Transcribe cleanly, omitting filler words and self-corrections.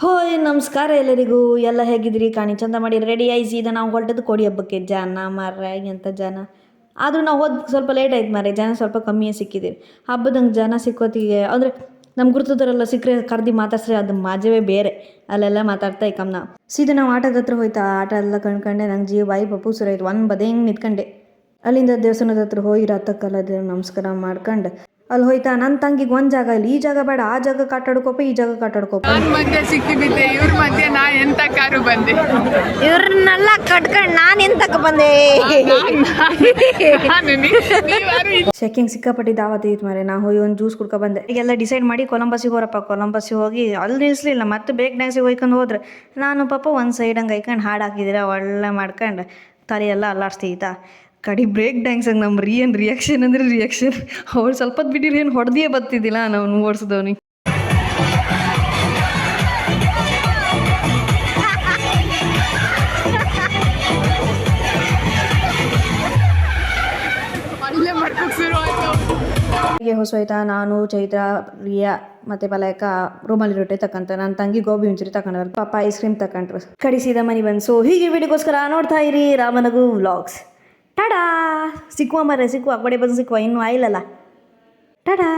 ಹೋಯ್ ನಮಸ್ಕಾರ ಎಲ್ಲರಿಗೂ. ಎಲ್ಲ ಹೇಗಿದ್ರಿ? ಕಾಣಿ ಚಂದ ಮಾಡಿ ರೆಡಿ ಆಯ್ಸಿ ಈಗ ನಾವು ಹೊರಟದ್ದು ಕೋಡಿ ಹಬ್ಬಕ್ಕೆ. ಜನ ಮಾರ್ರೆ ಎಂಥ ಜನ. ಆದರೂ ನಾವು ಹೋದ್ ಸ್ವಲ್ಪ ಲೇಟ್ ಆಯ್ತು ಮಾರ್ರೆ, ಜನ ಸ್ವಲ್ಪ ಕಮ್ಮಿಯೇ ಸಿಕ್ಕಿದ್ದೀವಿ. ಹಬ್ಬದಂಗೆ ಜನ ಸಿಕ್ಕೋತಿಗೆ ಅಂದರೆ ನಮ್ಮ ಗುರ್ತದವರೆಲ್ಲ ಸಿಕ್ಕರೆ ಕರ್ದು ಮಾತಾಡ್ಸ್ರೆ ಅದು ಮಜವೇ ಬೇರೆ. ಅಲ್ಲೆಲ್ಲ ಮಾತಾಡ್ತಾ ಇಕ್ಕಮ್ಮ ನಾವು ಸೀದಾ ನಾವು ಆಟದ ಹತ್ರ ಹೋಯ್ತಾ. ಆಟ ಎಲ್ಲ ಕಂಡ್ಕೊಂಡೆ ನಂಗೆ ಜೀವ ಬಾಯಿ ಪಪ್ಪು ಸುರಾಯ್ತು. ಒಂದು ಬದೇ ಹಿಂಗೆ ನಿಂತ್ಕೊಂಡೆ. ಅಲ್ಲಿಂದ ದೇವಸ್ಥಾನದ ಹತ್ರ ಹೋಗಿ ರಥಕ್ಕೆಲ್ಲ ನಮಸ್ಕಾರ ಮಾಡ್ಕೊಂಡು ಅಲ್ಲಿ ಹೋಯ್ತಾ. ನನ್ನ ತಂಗಿಗೆ ಒಂದು ಜಾಗ ಇಲ್ಲ, ಈ ಜಾಗ ಬೇಡ, ಆ ಜಾಗ ಕಾಟಾಡ್ಕೋಪ, ಈ ಜಾಗ ಕಾಟಾಡ್ಕೋಪ. ಮಧ್ಯೆ ಸಿಕ್ಕಿಬಿದ್ದೆ, ಇವ್ರ ಮಧ್ಯೆ ನಾ ಎಂತ ಕಾರು ಬಂದೆ, ಇವ್ರನ್ನೆಲ್ಲ ಕಟ್ಕೊಂಡು ನಾನು ಎಂತಕ್ಕೆ ಬಂದೆ. ಶೆಕಿಂಗ್ ಸಿಕ್ಕಾಪಟ್ಟಿ ದಾವತ್ ಇತ್ತು ಮಾರೆ. ನಾ ಹೋಗಿ ಒಂದು ಜ್ಯೂಸ್ ಕುಡ್ಕೊ ಬಂದೆ. ಈಗೆಲ್ಲ ಡಿಸೈಡ್ ಮಾಡಿ ಕೊಲಂಬಸ್ಸಿಗೆ ಹೋರಪ್ಪ. ಕೊಲಂಬಸ್ಸಿಗೆ ಹೋಗಿ ಅಲ್ಲಿ ನಿಲ್ಲಿಸ್ಲಿಲ್ಲ, ಮತ್ತೆ ಬೇಕ್ ಡ್ಯಾನ್ಸಿಗೆ ಹೋಯ್ಕೊಂಡು ಹೋದ್ರೆ ನಾನು ಪಾಪ ಒಂದು ಸೈಡ್ ಹಂಗೆ ಹೈಕೊಂಡು ಹಾಡು ಹಾಕಿದ್ದೀರ ಒಳ್ಳೆ ಮಾಡ್ಕೊಂಡು ತಲೆ ಎಲ್ಲ ಅಲ್ಲಾಡ್ಸ್ತೀತಾ. ಕಡಿ ಬ್ರೇಕ್ ಡ್ಯಾನ್ಸಂಗೆ ನಮ್ಮ ರಿಯಾಕ್ಷನ್ ಅಂದರೆ ರಿಯಾಕ್ಷನ್. ಅವಳು ಸ್ವಲ್ಪ ಬಿಟ್ಟಿರಿ ಏನು ಹೊಡೆದಿಯೇ ಬರ್ತಿದ್ದಿಲ್ಲ ನಾವು ಓಡಿಸಿದವನಿಗೆ. ಹೀಗೆ ಹೊಸೋಯ್ತಾ. ನಾನು ಚೈತ್ರ, ರಿಯಾ ಮತ್ತು ಪಲಯಕ ರೂಮಲ್ಲಿ ರೊಟ್ಟಿ ತಕ್ಕಂತ. ನನ್ನ ತಂಗಿ ಗೋಬಿ ಮುಂಚೂರಿ ತಗೊಂಡ್ರು, ಪಾಪ ಐಸ್ ಕ್ರೀಮ್ ತಗೊಂಡ್ರು. ಕಡಿಸಿದ ಮನೆ ಬಂದು. ಸೊ ಹೀಗೆ ವಿಡಿಯೋಗೋಸ್ಕರ ನೋಡ್ತಾ ಇರಿ ರಾಮನಗು ವ್ಲಾಗ್ಸ್. ಟಾಡಾ. ಸಿಕ್ಕುವ ಮರೆ ಸಿಕ್ಕುವ, ಕೊಡೆ ಬಂದು ಸಿಕ್ಕುವ, ಇನ್ನೂ ಆಯಿಲ್ಲಲ್ಲ. ಟಾಡಾ.